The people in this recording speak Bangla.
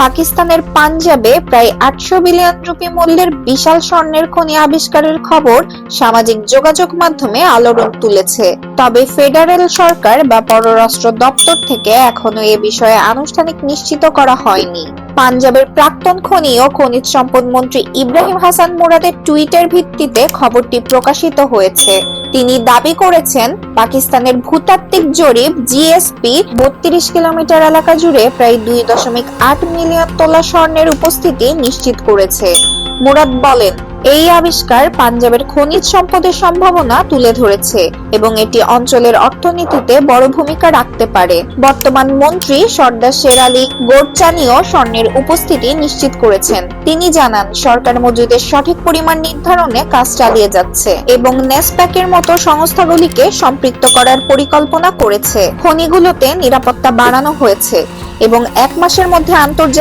পাকিস্তানের পাঞ্জাবে প্রায় 800 বিলিয়ন রুপি মূল্যের বিশাল স্বর্ণের খনি আবিষ্কারের খবর সামাজিক যোগাযোগ মাধ্যমে আলোড়ন তুলেছে। তবে ফেডারেল সরকার বা পররাষ্ট্র দপ্তর থেকে এখনো এ বিষয়ে আনুষ্ঠানিক নিশ্চিত করা হয়নি। পাঞ্জাবের প্রাক্তন খনি ও খনিজ সম্পদ মন্ত্রী ইব্রাহিম হাসান মুরাদের টুইটের ভিত্তিতে খবরটি প্রকাশিত হয়েছে। তিনি দাবি করেছেন, পাকিস্তানের ভূতাত্ত্বিক জরিপ জিএসপি 32 কিলোমিটার এলাকা জুড়ে প্রায় 2.8 মিলিয়ন তোলা স্বর্ণের উপস্থিতি নিশ্চিত করেছে। মুরাদ বলেন, এই আবিষ্কার পাঞ্জাবের খনিজ সম্পদের সম্ভাবনা তুলে ধরেছে এবং এটি অঞ্চলের অর্থনীতিতে বড় ভূমিকা রাখতে পারে। বর্তমান মন্ত্রী সর্দার শের আলী গোরচানিও স্বর্ণের উপস্থিতি নিশ্চিত করেছেন। তিনি জানান, সরকার মজুদের সঠিক পরিমাণ নির্ধারণে কাজ চালিয়ে যাচ্ছে এবং নেসপ্যাকের মতো সংস্থাগুলিকে সম্পৃক্ত করার পরিকল্পনা করেছে। খনিগুলোতে নিরাপত্তা বাড়ানো হয়েছে এবং 1 মাসের মধ্যে আন্তর্জাতিক